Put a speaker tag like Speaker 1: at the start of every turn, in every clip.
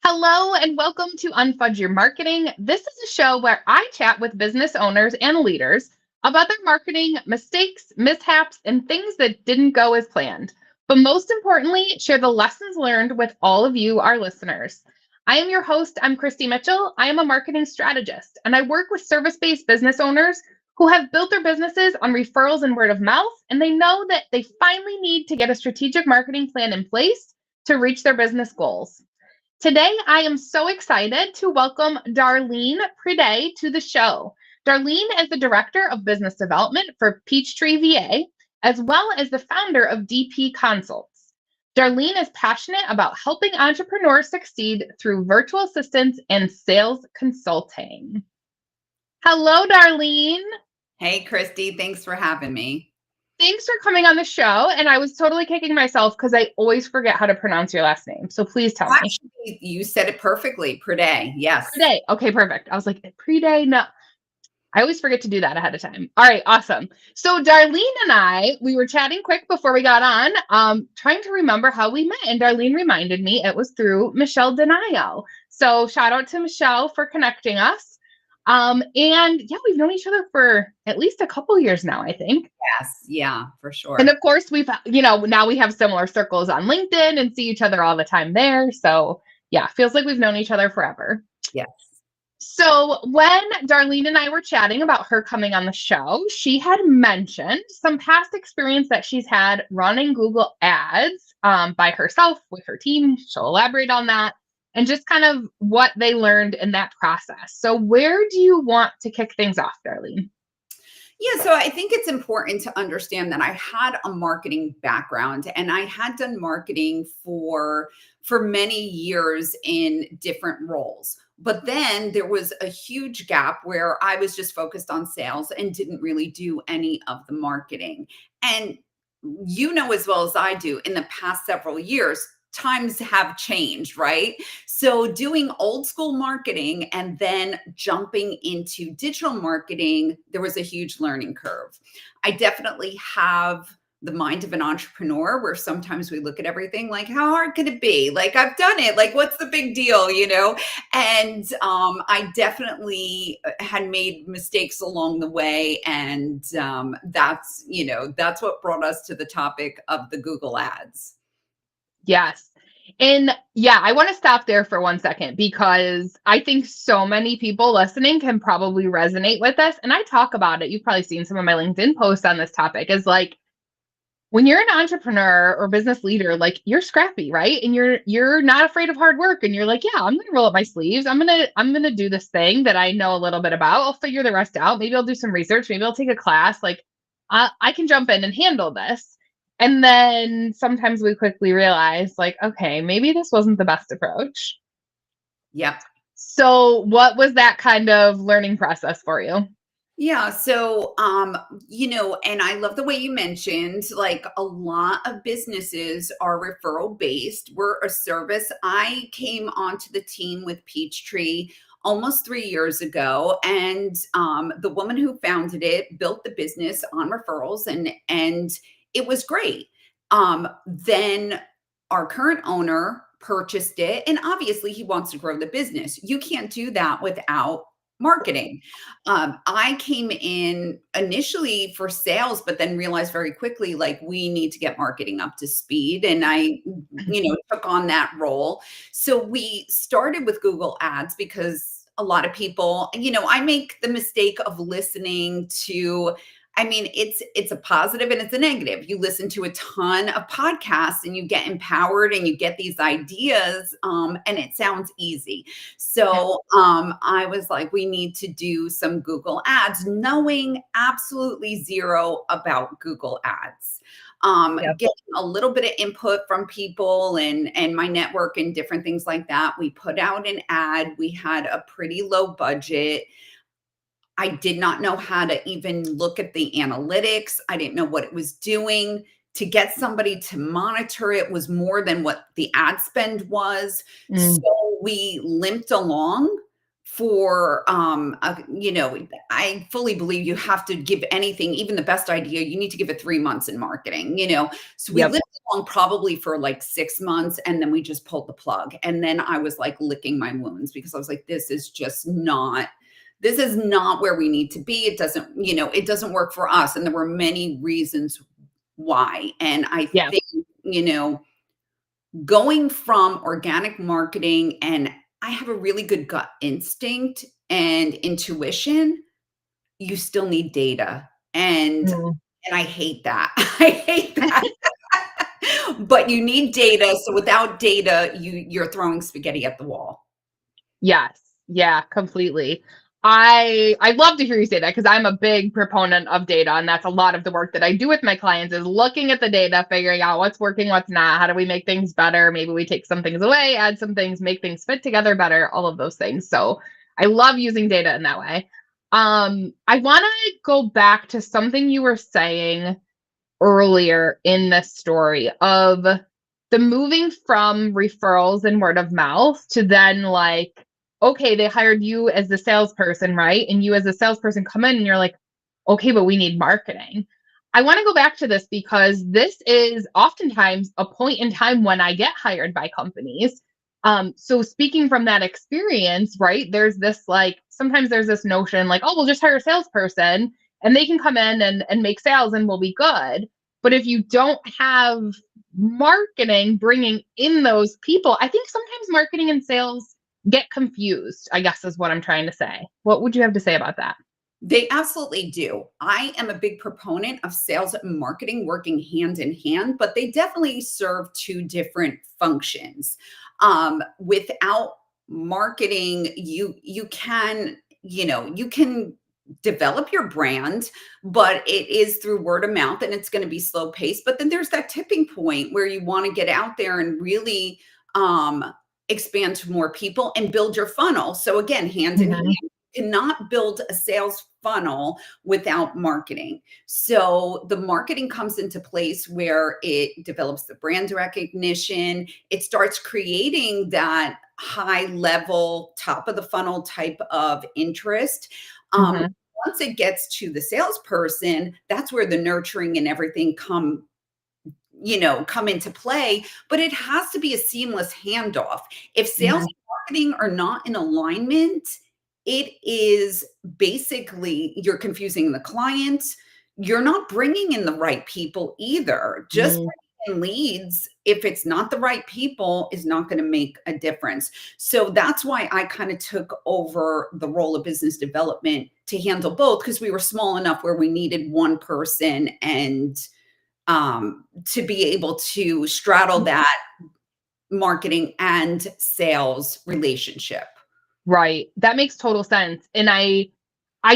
Speaker 1: Hello and welcome to Unfudge Your Marketing. This is a show where I chat with business owners and leaders about their marketing mistakes, mishaps, and things that didn't go as planned. But most importantly, share the lessons learned with all of you, our listeners. I am your host. I'm Kristi Mitchell. I am a marketing strategist, and I work with service-based business owners who have built their businesses on referrals and word of mouth, and they know that they finally need to get a strategic marketing plan in place to reach their business goals. Today, I am so excited to welcome Darlene Priday to the show. Darlene is the Director of Business Development for Peachtree VA, as well as the founder of DP Consults. Darlene is passionate about helping entrepreneurs succeed through virtual assistants and sales consulting. Hello, Darlene.
Speaker 2: Hey, Kristi, thanks for having me.
Speaker 1: Thanks for coming on the show. And I was totally kicking myself because I always forget how to pronounce your last name. So please tell me.
Speaker 2: Actually, you said it perfectly. Priday, yes.
Speaker 1: Priday. Okay, perfect. I was like, Priday, no. I always forget to do that ahead of time. All right, awesome. So Darlene and we were chatting quick before we got on, trying to remember how we met. And Darlene reminded me it was through Michelle Denayo. So shout out to Michelle for connecting us. And yeah, we've known each other for at least a couple years now, I think.
Speaker 2: Yes, yeah, for sure.
Speaker 1: And of course, now we have similar circles on LinkedIn and see each other all the time there. So yeah, feels like we've known each other forever.
Speaker 2: Yes.
Speaker 1: So when Darlene and I were chatting about her coming on the show, she had mentioned some past experience that she's had running Google Ads by herself with her team. She'll elaborate on that and just kind of what they learned in that process. So where do you want to kick things off, Darlene?
Speaker 2: Yeah, so I think it's important to understand that I had a marketing background and I had done marketing for many years in different roles. But then there was a huge gap where I was just focused on sales and didn't really do any of the marketing. And you know as well as I do, in the past several years, times have changed, right? So doing old school marketing and then jumping into digital marketing, there was a huge learning curve. I definitely have the mind of an entrepreneur where sometimes we look at everything like, how hard could it be? Like, I've done it. Like, what's the big deal, And I definitely had made mistakes along the way. And that's what brought us to the topic of the Google ads.
Speaker 1: Yes. And yeah, I want to stop there for 1 second because I think so many people listening can probably resonate with this. And I talk about it. You've probably seen some of my LinkedIn posts on this topic is like, when you're an entrepreneur or business leader, like you're scrappy, right? And you're not afraid of hard work. And you're like, yeah, I'm gonna roll up my sleeves. I'm gonna do this thing that I know a little bit about. I'll figure the rest out. Maybe I'll do some research. Maybe I'll take a class. Like I can jump in and handle this. And then sometimes we quickly realize, like, okay, maybe this wasn't the best approach.
Speaker 2: Yep.
Speaker 1: So what was that kind of learning process for you?
Speaker 2: Yeah. So, and I love the way you mentioned, like a lot of businesses are referral based. We're a service. I came onto the team with Peachtree almost 3 years ago, and the woman who founded it built the business on referrals, and it was great. Then our current owner purchased it, and obviously he wants to grow the business. You can't do that without marketing. I came in initially for sales, but then realized very quickly, like, we need to get marketing up to speed. And I, took on that role. So we started with Google Ads because a lot of people, I make the mistake of listening to, it's a positive and it's a negative. You listen to a ton of podcasts and you get empowered and you get these ideas, and it sounds easy. So I was like, we need to do some Google Ads, knowing absolutely zero about Google Ads. Getting a little bit of input from people and my network and different things like that. We put out an ad. We had a pretty low budget. I did not know how to even look at the analytics. I didn't know what it was doing. To get somebody to monitor it was more than what the ad spend was. So we limped along for, I fully believe you have to give anything, even the best idea, you need to give it 3 months in marketing, So we limped long, probably for like 6 months. And then we just pulled the plug. And then I was like licking my wounds because I was like, this is not where we need to be. It doesn't, it doesn't work for us. And there were many reasons why. And I
Speaker 1: Yeah.
Speaker 2: think, going from organic marketing, and I have a really good gut instinct and intuition, you still need data. And
Speaker 1: Mm.
Speaker 2: I hate that. I hate that. But you need data. So without data, you're throwing spaghetti at the wall.
Speaker 1: Yes. Yeah, completely. I love to hear you say that because I'm a big proponent of data, and that's a lot of the work that I do with my clients is looking at the data, figuring out what's working, what's not, how do we make things better? Maybe we take some things away, add some things, make things fit together better, all of those things. So I love using data in that way. I want to go back to something you were saying earlier in the story of the moving from referrals and word of mouth to then like, okay, they hired you as the salesperson, right? And you as a salesperson come in and you're like, okay, but we need marketing. I want to go back to this because this is oftentimes a point in time when I get hired by companies. So speaking from that experience, right, there's this like, sometimes there's this notion like, oh, we'll just hire a salesperson and they can come in and make sales and we'll be good. But if you don't have marketing bringing in those people, I think sometimes marketing and sales get confused, I guess is what I'm trying to say. What would you have to say about that?
Speaker 2: They absolutely do. I am a big proponent of sales and marketing working hand in hand, but they definitely serve two different functions. Without marketing, you can, you can develop your brand, but it is through word of mouth and it's going to be slow paced. But then there's that tipping point where you want to get out there and really expand to more people and build your funnel. So again, hand in hand,
Speaker 1: Mhm.
Speaker 2: cannot build a sales funnel without marketing. So the marketing comes into place where it develops the brand recognition. It starts creating that high level, top of the funnel type of interest. Um,
Speaker 1: Mhm.
Speaker 2: Once it gets to the salesperson, that's where the nurturing and everything come into play, but it has to be a seamless handoff. If sales
Speaker 1: Mhm.
Speaker 2: and marketing are not in alignment, it is basically you're confusing the client. You're not bringing in the right people either. Just
Speaker 1: Mhm.
Speaker 2: bringing in leads, if it's not the right people, is not going to make a difference. So that's why I kind of took over the role of business development to handle both, because we were small enough where we needed one person and to be able to straddle that marketing and sales relationship.
Speaker 1: Right. That makes total sense. And I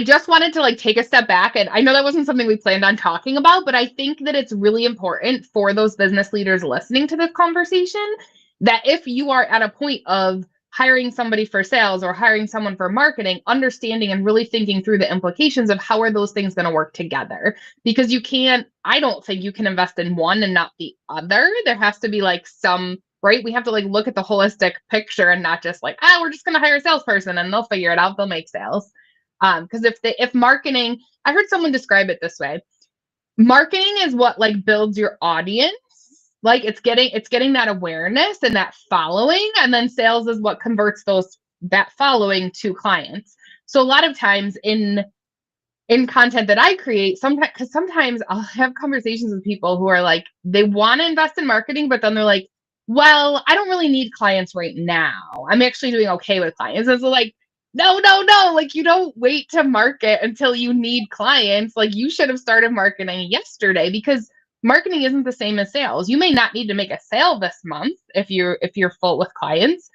Speaker 1: just wanted to like take a step back, and I know that wasn't something we planned on talking about, but I think that it's really important for those business leaders listening to this conversation that if you are at a point of hiring somebody for sales or hiring someone for marketing, understanding and really thinking through the implications of how are those things going to work together, because I don't think you can invest in one and not the other. There has to be like some, right? We have to like look at the holistic picture and not just like, we're just going to hire a salesperson and they'll figure it out, they'll make sales. Because if marketing, I heard someone describe it this way: marketing is what like builds your audience, like it's getting that awareness and that following, and then sales is what converts that following to clients. So a lot of times in content that I create, sometimes, because sometimes I'll have conversations with people who are like, they want to invest in marketing, but then they're like, well, I don't really need clients right now. I'm actually doing okay with clients. And so like, no, no, no, like you don't wait to market until you need clients. Like you should have started marketing yesterday, because marketing isn't the same as sales. You may not need to make a sale this month if you're full with clients,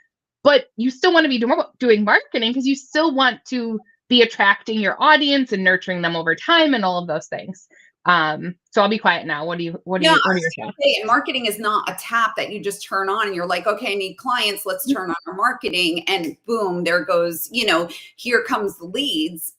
Speaker 1: but you still want to be doing marketing because you still want to be attracting your audience and nurturing them over time and all of those things. So I'll be quiet now.
Speaker 2: Yeah, I
Speaker 1: What are
Speaker 2: was
Speaker 1: your
Speaker 2: gonna
Speaker 1: thoughts?
Speaker 2: say, and marketing is not a tap that you just turn on and you're like, okay, I need clients, let's turn on our marketing, and boom, there goes, here comes the leads.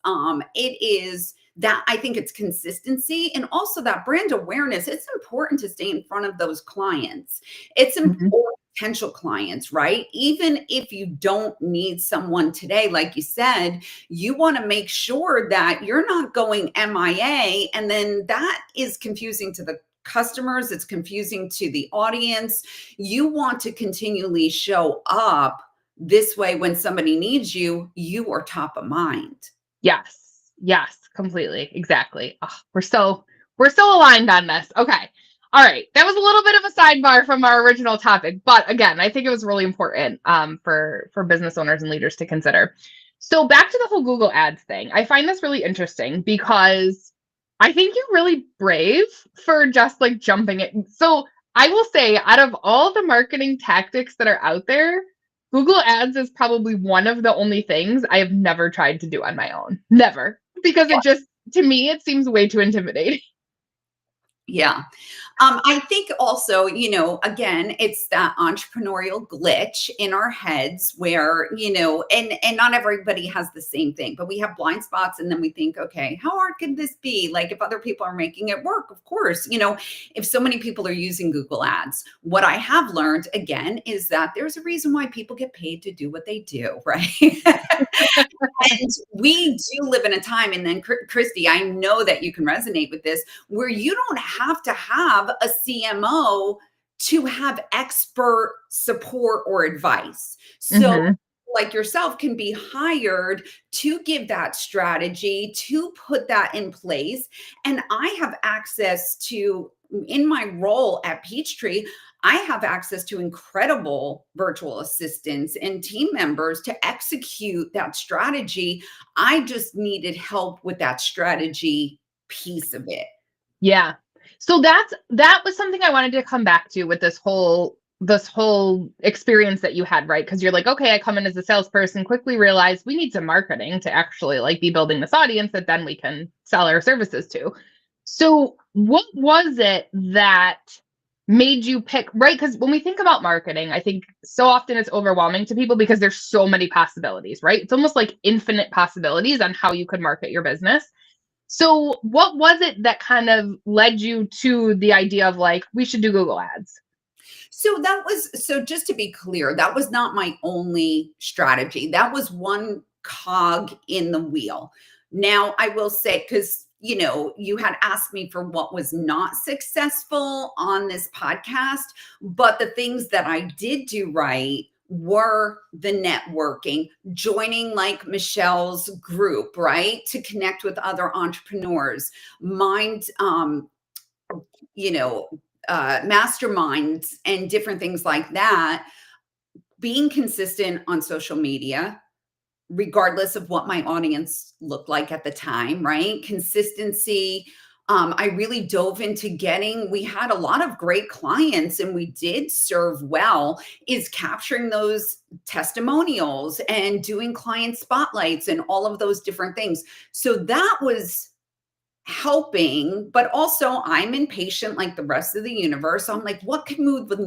Speaker 2: It is that, I think it's consistency and also that brand awareness. It's important to stay in front of those clients. It's
Speaker 1: Mhm.
Speaker 2: important, potential clients, right? Even if you don't need someone today, like you said, you want to make sure that you're not going MIA, and then that is confusing to the customers. It's confusing to the audience. You want to continually show up this way. When somebody needs you, you are top of mind.
Speaker 1: Yes. Yes, completely. Exactly. Oh, we're so aligned on this. Okay. All right. That was a little bit of a sidebar from our original topic, but again, I think it was really important for business owners and leaders to consider. So back to the whole Google Ads thing. I find this really interesting because I think you're really brave for just like jumping it. So I will say, out of all the marketing tactics that are out there, Google Ads is probably one of the only things I have never tried to do on my own. Never. Because it just, to me, it seems way too intimidating.
Speaker 2: Yeah. I think also, again, it's that entrepreneurial glitch in our heads where, and not everybody has the same thing, but we have blind spots and then we think, okay, how hard can this be? Like if other people are making it work, of course, if so many people are using Google Ads, what I have learned again is that there's a reason why people get paid to do what they do, right? And we do live in a time, and then Kristi, I know that you can resonate with this, where you don't have to have a CMO to have expert support or advice. So like yourself can be hired to give that strategy, to put that in place. And I have access to, in my role at Peachtree, I have access to incredible virtual assistants and team members to execute that strategy. I just needed help with that strategy piece of it.
Speaker 1: Yeah. So that was something I wanted to come back to with this whole experience that you had, right? Because you're like, okay, I come in as a salesperson, quickly realize we need some marketing to actually like be building this audience that then we can sell our services to. So what was it that made you pick, right? Because when we think about marketing, I think so often it's overwhelming to people because there's so many possibilities, right? It's almost like infinite possibilities on how you could market your business. So what was it that kind of led you to the idea of like, we should do Google Ads?
Speaker 2: So just to be clear, that was not my only strategy. That was one cog in the wheel. Now I will say, because you had asked me for what was not successful on this podcast, but the things that I did do right were the networking, joining like Michelle's group, right? To connect with other entrepreneurs, mind, masterminds and different things like that, being consistent on social media, regardless of what my audience looked like at the time, right? Consistency. I really dove into we had a lot of great clients and we did serve well, is capturing those testimonials and doing client spotlights and all of those different things. So that was helping, but also I'm impatient like the rest of the universe. So I'm like, what can move the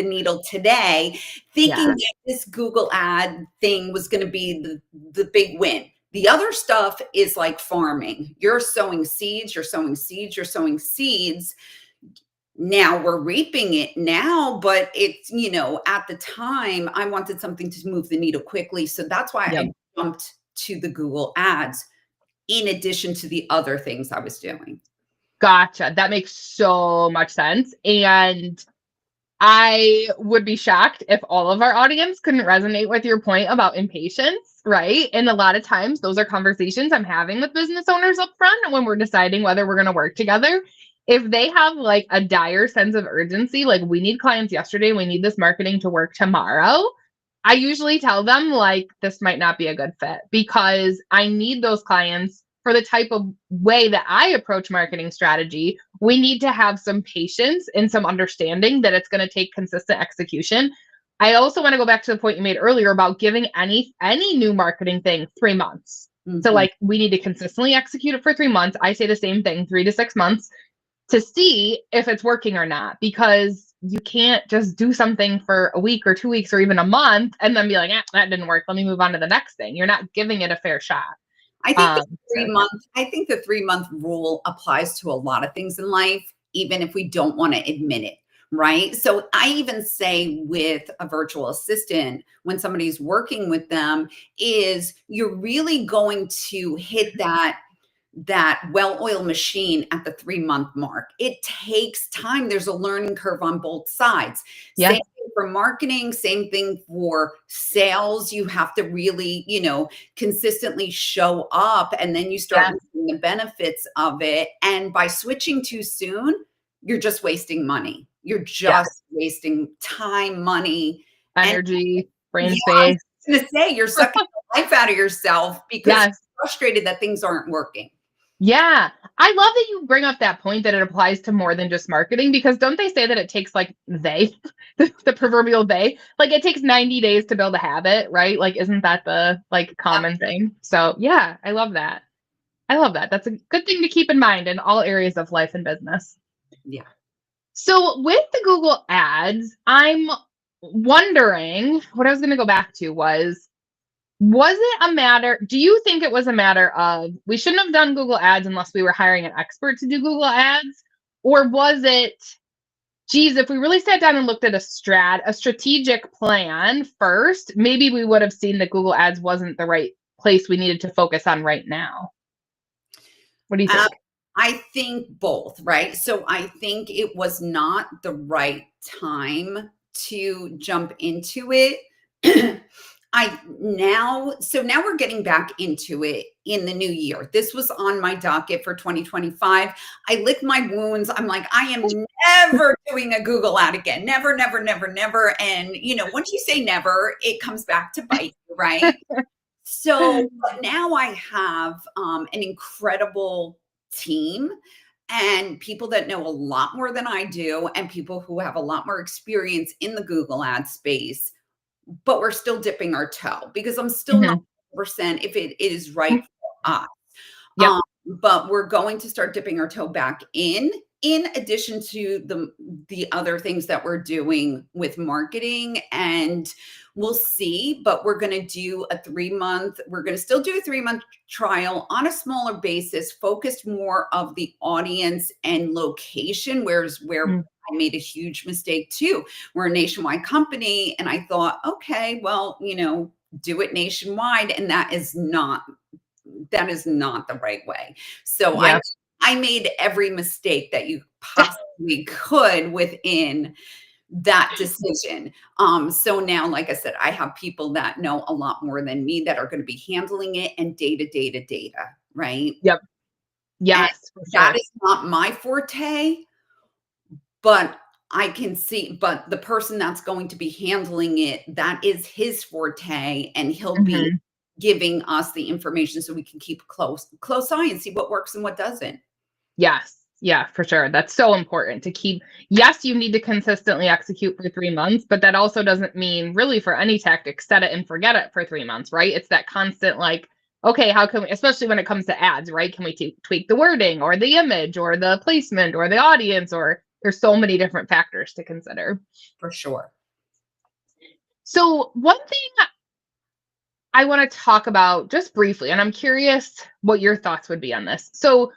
Speaker 2: needle today? Thinking that this Google ad thing was going to be the big win. The other stuff is like farming. You're sowing seeds, you're sowing seeds, you're sowing seeds. Now we're reaping it now, but it's, at the time I wanted something to move the needle quickly. So that's why I jumped to the Google ads, in addition to the other things I was doing.
Speaker 1: Gotcha. That makes so much sense. And I would be shocked if all of our audience couldn't resonate with your point about impatience, right? And a lot of times those are conversations I'm having with business owners up front when we're deciding whether we're going to work together. If they have like a dire sense of urgency, like we need clients yesterday, we need this marketing to work tomorrow, I usually tell them like this might not be a good fit because I need those clients for the type of way that I approach marketing strategy. We need to have some patience and some understanding that it's going to take consistent execution. I also want to go back to the point you made earlier about giving any new marketing thing 3 months. So like we need to consistently execute it for 3 months. I say the same thing, 3 to 6 months, to see if it's working or not, because you can't just do something for a week or 2 weeks or even a month and then be like, that didn't work. Let me move on to the next thing. You're not giving it a fair shot.
Speaker 2: I think the 3-month rule applies to a lot of things in life, even if we don't want to admit it. Right. So I even say with a virtual assistant, when somebody's working with them, is you're really going to hit that well-oiled machine at the 3-month mark. It takes time. There's a learning curve on both sides. Same
Speaker 1: Yeah.
Speaker 2: thing for marketing, same thing for sales. You have to really, consistently show up, and then you start
Speaker 1: Yeah.
Speaker 2: seeing the benefits of it. And by switching too soon, you're just wasting money. You're
Speaker 1: Yeah.
Speaker 2: just wasting time, money, and
Speaker 1: Energy, brain
Speaker 2: yeah, I was
Speaker 1: space.
Speaker 2: gonna say you're sucking the life out of yourself because
Speaker 1: Yes.
Speaker 2: you're frustrated that things aren't working.
Speaker 1: Yeah. I love that you bring up that point that it applies to more than just marketing, because don't they say that it takes like the proverbial they, like it takes 90 days to build a habit, right? Like, isn't that the like
Speaker 2: Yep.
Speaker 1: common thing? So yeah, I love that. I love that. That's a good thing to keep in mind in all areas of life and business.
Speaker 2: Yeah.
Speaker 1: So with the Google ads, I'm wondering what I was going to go back to was it a matter, do you think it was a matter of we shouldn't have done Google ads unless we were hiring an expert to do Google ads? Or was it, geez, if we really sat down and looked at a strategic plan first, maybe we would have seen that Google ads wasn't the right place we needed to focus on right now? What do you
Speaker 2: Um,
Speaker 1: think?
Speaker 2: I think both, right? So I think it was not the right time to jump into it. Now we're getting back into it in the new year. This was on my docket for 2025. I lick my wounds. I'm like, I am never doing a Google ad again. Never, never, never, never. And once you say never, it comes back to bite you, right? So but now I have an incredible team and people that know a lot more than I do, and people who have a lot more experience in the Google ad space, but we're still dipping our toe because I'm still not
Speaker 1: Mhm.
Speaker 2: 100% if it is right for us.
Speaker 1: Yep.
Speaker 2: But we're going to start dipping our toe back in addition to the other things that we're doing with marketing, and we'll see. But we're going to do a 3-month, we're going to still do a 3-month trial on a smaller basis, focused more of the audience and location, where
Speaker 1: Mm.
Speaker 2: I made a huge mistake too. We're a nationwide company, and I thought, okay, well, do it nationwide, and that is not the right way. So
Speaker 1: Yeah.
Speaker 2: I made every mistake that you possibly could within that decision. So now, like I said, I have people that know a lot more than me that are going to be handling it, and data, right?
Speaker 1: Yep.
Speaker 2: And
Speaker 1: Yes, for
Speaker 2: that
Speaker 1: sure.
Speaker 2: is not my forte, but I can see, but the person that's going to be handling it, that is his forte, and he'll be
Speaker 1: Mhm.
Speaker 2: giving us the information so we can keep a close eye and see what works and what doesn't.
Speaker 1: Yes. Yeah, for sure. That's so important to keep. Yes, you need to consistently execute for 3 months, but that also doesn't mean really for any tactic, set it and forget it for 3 months, right? It's that constant like, okay, how can we, especially when it comes to ads, right? Can we tweak the wording or the image or the placement or the audience, or there's so many different factors to consider.
Speaker 2: For sure.
Speaker 1: So, one thing I want to talk about just briefly, and I'm curious what your thoughts would be on this. So,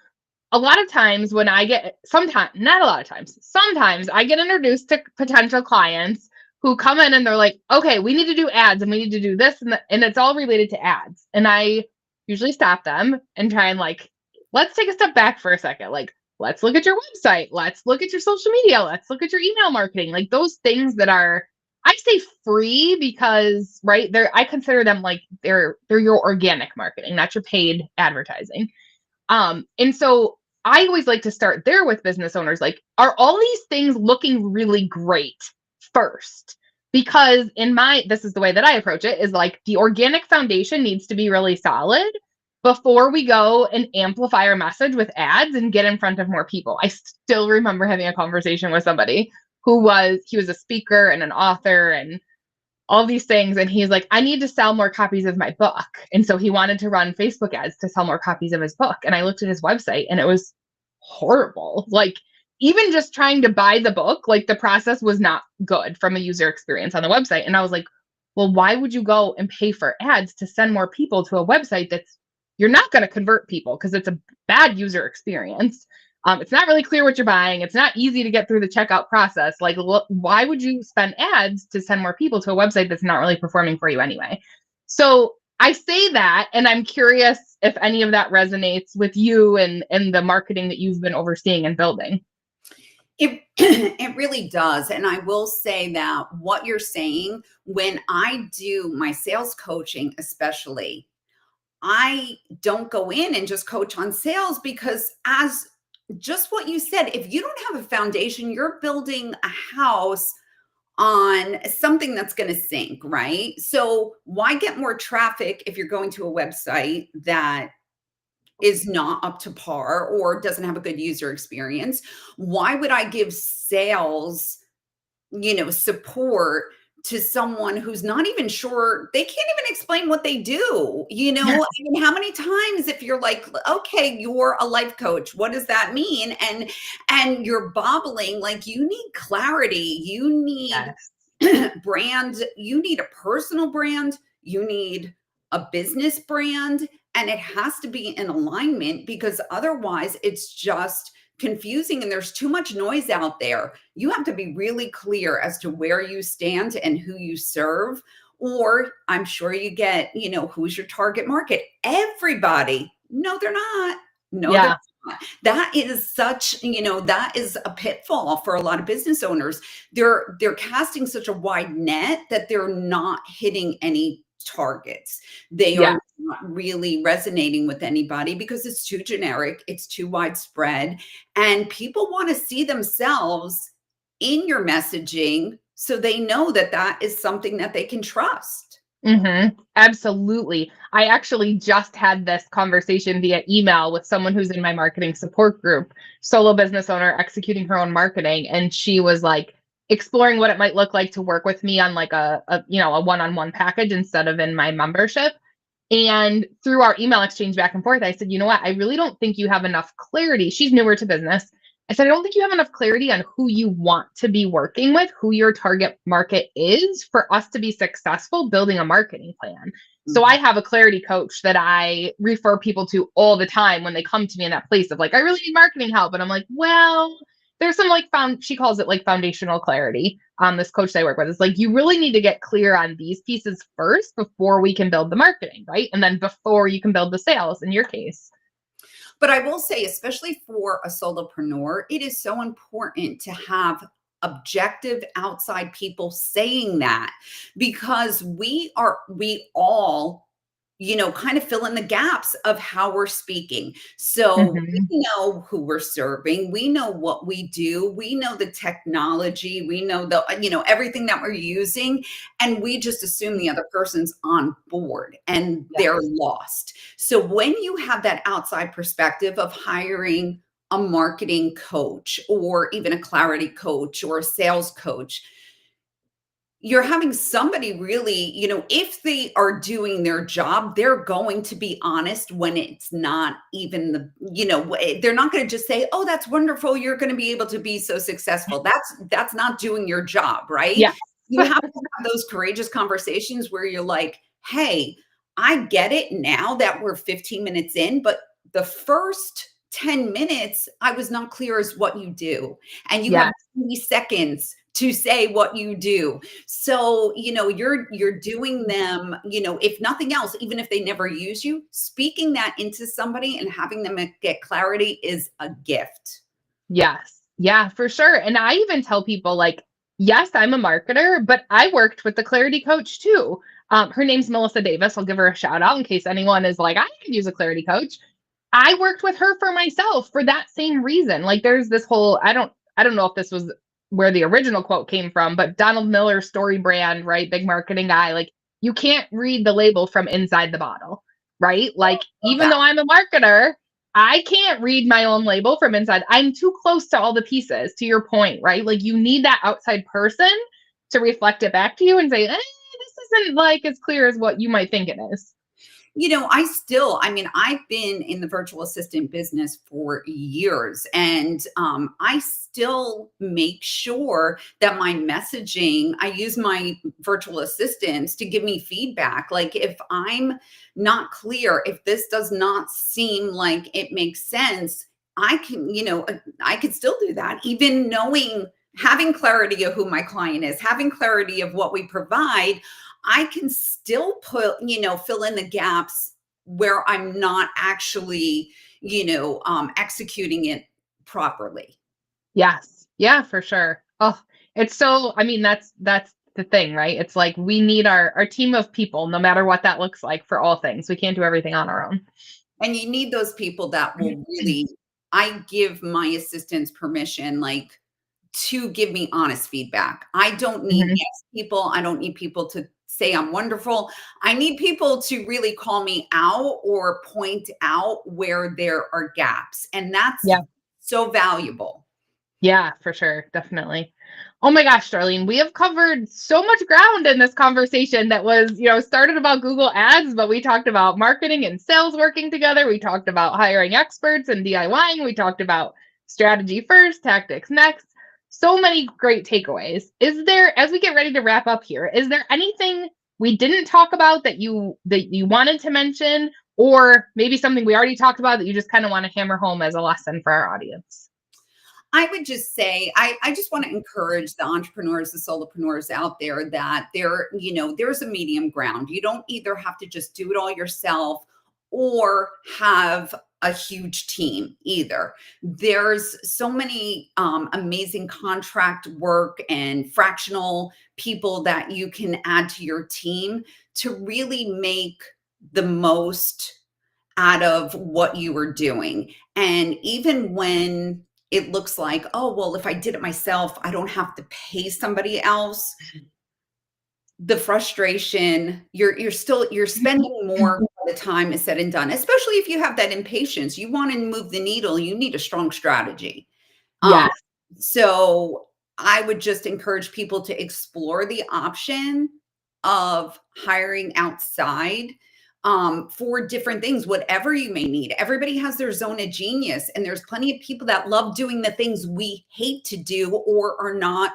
Speaker 1: a lot of times when I get, sometimes, not a lot of times, sometimes I get introduced to potential clients who come in and they're like, okay, we need to do ads and we need to do this, and it's all related to ads. And I usually stop them and try and like, let's take a step back for a second. Like, let's look at your website. Let's look at your social media. Let's look at your email marketing. Like those things that are, I say free because, right, I consider them like they're your organic marketing, not your paid advertising. And so I always like to start there with business owners. Like, are all these things looking really great first? Because this is the way that I approach it, is like the organic foundation needs to be really solid before we go and amplify our message with ads and get in front of more people. I still remember having a conversation with somebody he was a speaker and an author and all these things. And he's like, I need to sell more copies of my book. And so he wanted to run Facebook ads to sell more copies of his book. And I looked at his website and it was horrible. Like, even just trying to buy the book, like the process was not good from a user experience on the website. And I was like, well, why would you go and pay for ads to send more people to a website that's, you're not going to convert people because it's a bad user experience. It's not really clear what you're buying. It's not easy to get through the checkout process. Like, why would you spend ads to send more people to a website that's not really performing for you anyway? So I say that, and I'm curious if any of that resonates with you and the marketing that you've been overseeing and building.
Speaker 2: It it really does. And I will say that what you're saying, when I do my sales coaching, especially, I don't go in and just coach on sales because, as just what you said, if you don't have a foundation, you're building a house on something that's going to sink, right? So why get more traffic if you're going to a website that is not up to par or doesn't have a good user experience? Why would I give sales, support to someone who's not even sure? They can't even explain what they do.
Speaker 1: Yeah.
Speaker 2: I mean, how many times, if you're like, okay, you're a life coach, what does that mean? And you're bobbling, like, you need clarity. You need
Speaker 1: Yes.
Speaker 2: brand, you need a personal brand, you need a business brand, and it has to be in alignment, because otherwise it's just confusing and there's too much noise out there. You have to be really clear as to where you stand and who you serve. Or I'm sure you get, who's your target market? Everybody. No, they're not. No, they're
Speaker 1: Yeah.
Speaker 2: not. That is such, that is a pitfall for a lot of business owners. They're casting such a wide net that they're not hitting any targets. They
Speaker 1: Yeah.
Speaker 2: are not really resonating with anybody because it's too generic, it's too widespread, and people want to see themselves in your messaging so they know that that is something that they can trust.
Speaker 1: Absolutely. I actually just had this conversation via email with someone who's in my marketing support group, solo business owner executing her own marketing. And she was like exploring what it might look like to work with me on like a one-on-one package instead of in my membership. And through our email exchange back and forth, I said, you know what? I really don't think you have enough clarity. She's newer to business. I said, I don't think you have enough clarity on who you want to be working with, who your target market is for us to be successful building a marketing plan. So I
Speaker 2: Mhm.
Speaker 1: have a clarity coach that I refer people to all the time when they come to me in that place of like, I really need marketing help. And I'm like, well, there's some like she calls it like foundational clarity. This coach that I work with is like, you really need to get clear on these pieces first before we can build the marketing, right? And then before you can build the sales in your case.
Speaker 2: But I will say, especially for a solopreneur, it is so important to have objective outside people saying that, because we all, kind of fill in the gaps of how we're speaking. So we
Speaker 1: Hmm.
Speaker 2: know who we're serving, we know what we do, we know the technology, we know everything that we're using, and we just assume the other person's on board and they're
Speaker 1: Yes.
Speaker 2: lost. So when you have that outside perspective of hiring a marketing coach or even a clarity coach or a sales coach, you're having somebody really, if they are doing their job, they're going to be honest when it's not even they're not going to just say, "Oh, that's wonderful. You're going to be able to be so successful." That's not doing your job, right?
Speaker 1: Yeah.
Speaker 2: You have to have those courageous conversations where you're like, "Hey, I get it now that we're 15 minutes in, but the first 10 minutes, I was not clear as what you do. And you have
Speaker 1: Yes.
Speaker 2: 20 seconds to say what you do." So, you're doing them, if nothing else, even if they never use you, speaking that into somebody and having them get clarity is a gift.
Speaker 1: Yes. Yeah, for sure. And I even tell people like, yes, I'm a marketer, but I worked with the clarity coach too. Her name's Melissa Davis. I'll give her a shout out in case anyone is like, I could use a clarity coach. I worked with her for myself for that same reason. Like there's this whole I don't know if this was where the original quote came from, but Donald Miller story brand, right? Big marketing guy, like you can't read the label from inside the bottle, right? Like
Speaker 2: Love
Speaker 1: even
Speaker 2: that.
Speaker 1: though I'm a marketer, I can't read my own label from inside. I'm too close to all the pieces, to your point, right? Like you need that outside person to reflect it back to you and say, this isn't like as clear as what you might think it is.
Speaker 2: I mean, I've been in the virtual assistant business for years, and I still make sure that my messaging, I use my virtual assistants to give me feedback. Like if I'm not clear, if this does not seem like it makes sense, I could still do that, even having clarity of who my client is, having clarity of what we provide. I can still fill in the gaps where I'm not actually, executing it properly.
Speaker 1: Yes. Yeah, for sure. Oh, it's so, I mean, that's the thing, right? It's like we need our team of people, no matter what that looks like for all things. We can't do everything on our own.
Speaker 2: And you need those people that will really, I give my assistants permission, like, to give me honest feedback. I don't need
Speaker 1: Mhm.
Speaker 2: yes people. I don't need people to say I'm wonderful. I need people to really call me out or point out where there are gaps. And that's
Speaker 1: Yeah.
Speaker 2: so valuable.
Speaker 1: Yeah, for sure. Definitely. Oh my gosh, Darlene, we have covered so much ground in this conversation that was, started about Google Ads, but we talked about marketing and sales working together. We talked about hiring experts and DIYing. We talked about strategy first, tactics next. So many great takeaways. Is there, as we get ready to wrap up here, is there anything we didn't talk about that you wanted to mention, or maybe something we already talked about that you just kind of want to hammer home as a lesson for our audience?
Speaker 2: I would just say, I just want to encourage the entrepreneurs, the solopreneurs out there that there's a medium ground. You don't either have to just do it all yourself or have a huge team either. There's so many amazing contract work and fractional people that you can add to your team to really make the most out of what you were doing. And even when it looks like, oh, well, if I did it myself, I don't have to pay somebody else. The frustration, you're spending more by the time is said and done, especially if you have that impatience. You want to move the needle, you need a strong strategy. Um,
Speaker 1: Yes.
Speaker 2: so I would just encourage people to explore the option of hiring outside for different things, whatever you may need. Everybody has their zone of genius, and there's plenty of people that love doing the things we hate to do or are not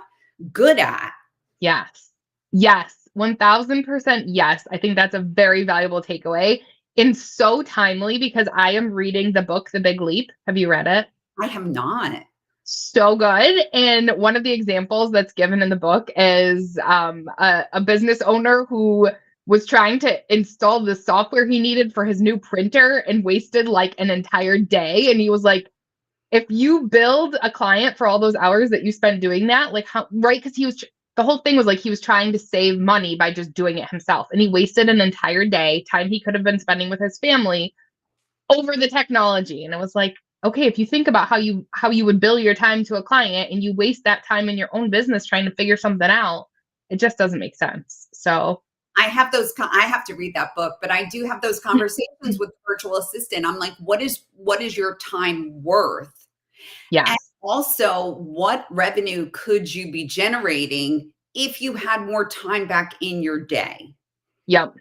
Speaker 2: good at.
Speaker 1: Yes. Yes. 1000% yes. I think that's a very valuable takeaway and so timely because I am reading the book, The Big Leap. Have you read it?
Speaker 2: I have not.
Speaker 1: So good. And one of the examples that's given in the book is a business owner who was trying to install the software he needed for his new printer and wasted like an entire day. And he was like, if you build a client for all those hours that you spent doing that, like how, right? Because the whole thing was like he was trying to save money by just doing it himself. And he wasted an entire day, time he could have been spending with his family over the technology. And it was like, okay, if you think about how you would bill your time to a client and you waste that time in your own business trying to figure something out, it just doesn't make sense. So
Speaker 2: I have to read that book, but I do have those conversations with the virtual assistant. I'm like, what is your time worth? And
Speaker 1: yes.
Speaker 2: also, what revenue could you be generating if you had more time back in your day?
Speaker 1: Yep.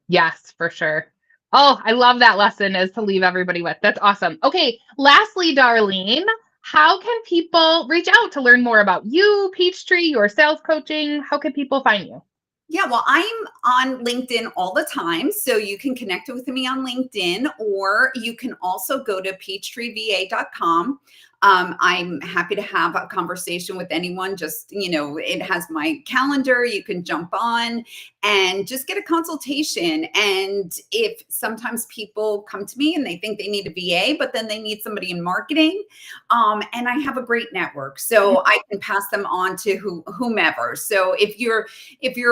Speaker 1: Yes, for sure. Oh, I love that lesson as to leave everybody with. That's awesome. Okay, lastly, Darlene, how can people reach out to learn more about you, Peachtree, your sales coaching? How can people find you?
Speaker 2: Yeah, well, I'm on LinkedIn all the time. So you can connect with me on LinkedIn, or you can also go to peachtreeva.com. I'm happy to have a conversation with anyone. Just, it has my calendar. You can jump on and just get a consultation. And if sometimes people come to me and they think they need a VA, but then they need somebody in marketing, and I have a great network, so I can pass them on to whomever. So if you're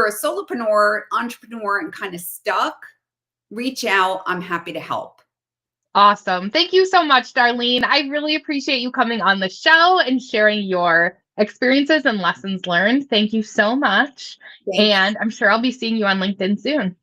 Speaker 2: a solopreneur, entrepreneur, and kind of stuck, reach out. I'm happy to help.
Speaker 1: Awesome. Thank you so much, Darlene. I really appreciate you coming on the show and sharing your experiences and lessons learned. Thank you so much.
Speaker 2: Thank
Speaker 1: And I'm sure I'll be seeing you on LinkedIn soon.